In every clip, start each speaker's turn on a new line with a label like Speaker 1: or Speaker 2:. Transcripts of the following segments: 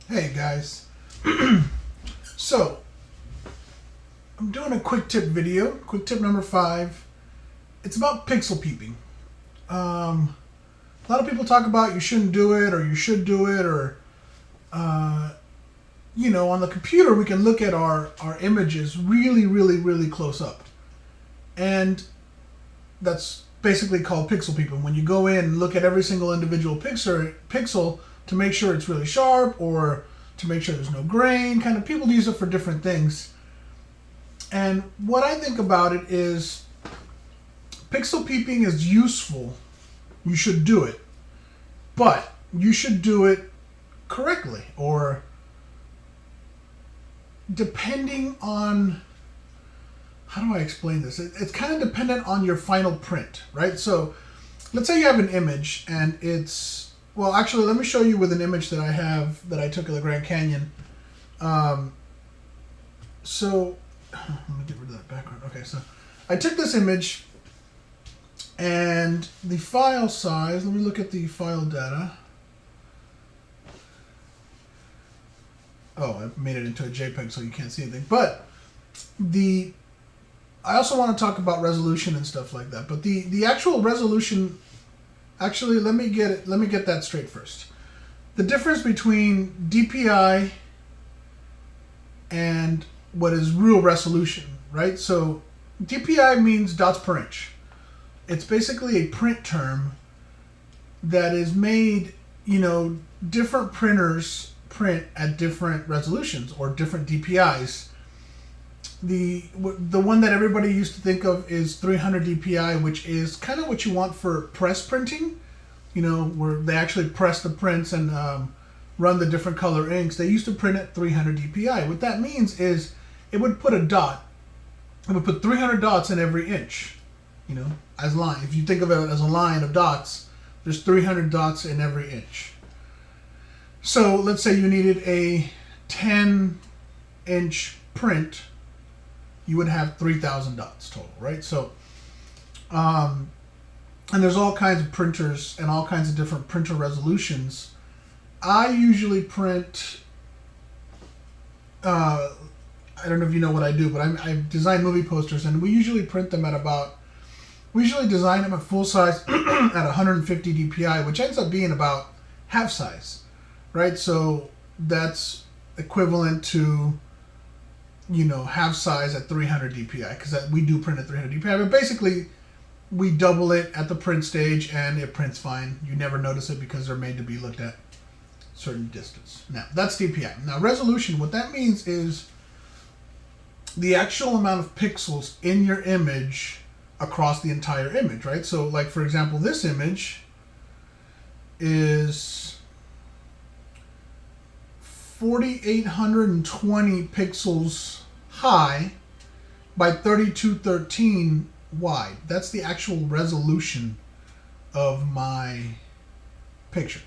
Speaker 1: Hey guys. So, I'm doing a quick tip video, quick tip number 5. It's about pixel peeping. A lot of people talk about you shouldn't do it or you should do it or, on the computer we can look at our images really close up. And that's basically called pixel peeping. When you go in and look at every single individual pixel to make sure it's really sharp or to make sure there's no grain, kind of people use it for different things. And what I think about it is pixel peeping is useful. You should do it. But you should do it correctly or depending on, how do I explain this? It's kind of dependent on your final print, right? So let's say you have an image and it's, well, actually, let me show you with an image that I have that I took of the Grand Canyon. So let me get rid of that background. Okay, so I took this image and the file size, let me look at the file data. Oh, I made it into a JPEG so you can't see anything. But I also want to talk about resolution and stuff like that. But the actual resolution, actually, let me get that straight first. The difference between DPI and what is real resolution, right? So DPI means dots per inch. It's basically a print term that is made, different printers print at different resolutions or different DPIs. The one that everybody used to think of is 300 DPI, which is kind of what you want for press printing, where they actually press the prints and run the different color inks. They used to print at 300 DPI. What that means is it would put a dot. It would put 300 dots in every inch, as line. If you think of it as a line of dots, there's 300 dots in every inch. So let's say you needed a 10-inch print, you would have 3,000 dots total, right? So, and there's all kinds of printers and all kinds of different printer resolutions. I usually print, I don't know if you know what I do, but I design movie posters, and we usually print them at we usually design them at full size at 150 DPI, which ends up being about half size, right? So that's equivalent to, half size at 300 DPI, because we do print at 300 DPI, but basically we double it at the print stage and it prints fine. You never notice it because they're made to be looked at certain distance. Now, that's DPI. Now, resolution, what that means is the actual amount of pixels in your image across the entire image, right? So, like, for example, this image is 4,820 pixels high by 3213 wide. That's the actual resolution of my picture.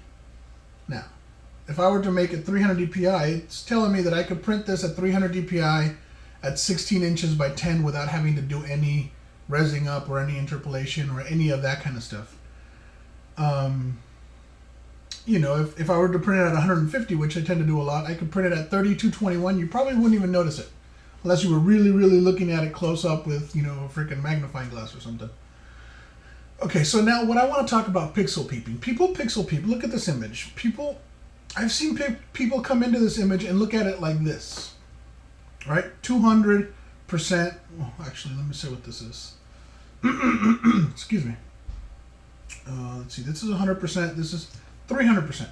Speaker 1: Now, if I were to make it 300 DPI, it's telling me that I could print this at 300 DPI at 16 inches by 10 without having to do any resing up or any interpolation or any of that kind of stuff. If I were to print it at 150, which I tend to do a lot, I could print it at 3221. You probably wouldn't even notice it unless you were really looking at it close up with, a freaking magnifying glass or something. Okay, so now what I want to talk about pixel peeping. People pixel peep. Look at this image. I've seen people come into this image and look at it like this, right? 200%. Well, actually, let me say what this is. Excuse me. Let's see. This is 100%. This is 300%.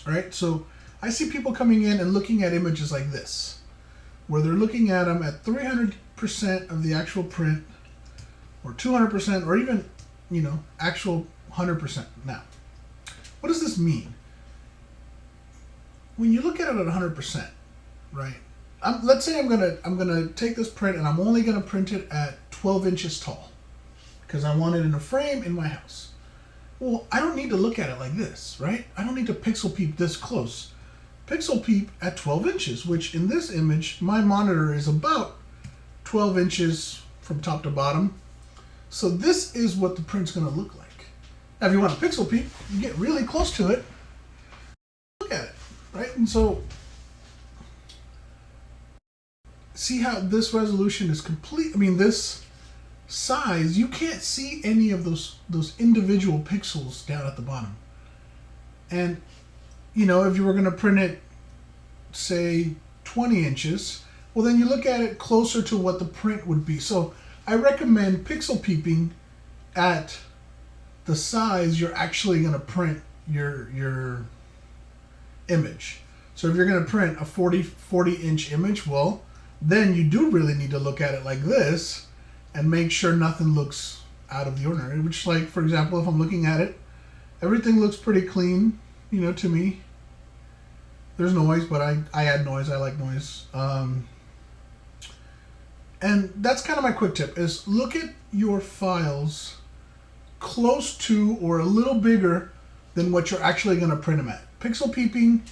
Speaker 1: All right. So I see people coming in and looking at images like this, where they're looking at them at 300% of the actual print, or 200%, or even, actual 100%. Now, what does this mean? When you look at it at 100%, right? Let's say I'm gonna take this print and I'm only gonna print it at 12 inches tall because I want it in a frame in my house. Well, I don't need to look at it like this, right? I don't need to pixel peep this close. Pixel peep at 12 inches, which in this image, my monitor is about 12 inches from top to bottom. So this is what the print's gonna look like. Now, if you want to pixel peep, you get really close to it. Look at it. right? And so see how this resolution is complete. I mean, this size, you can't see any of those individual pixels down at the bottom. And you know, if you were going to print it, say 20 inches, well, then you look at it closer to what the print would be. So I recommend pixel peeping at the size you're actually going to print your image. So if you're going to print a 40 inch image, well, then you do really need to look at it like this and make sure nothing looks out of the ordinary. Which, like, for example, if I'm looking at it, everything looks pretty clean, you know, to me. There's noise, but I add noise. I like noise. And that's kind of my quick tip, is look at your files close to or a little bigger than what you're actually going to print them at. Pixel peeping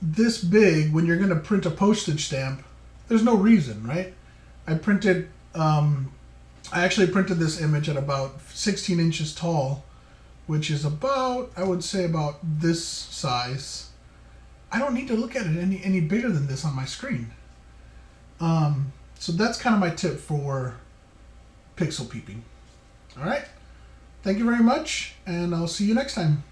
Speaker 1: this big when you're going to print a postage stamp, there's no reason, right? I actually printed this image at about 16 inches tall, which is about, I would say, about this size. I don't need to look at it any bigger than this on my screen. So that's kind of my tip for pixel peeping. All right. Thank you very much, and I'll see you next time.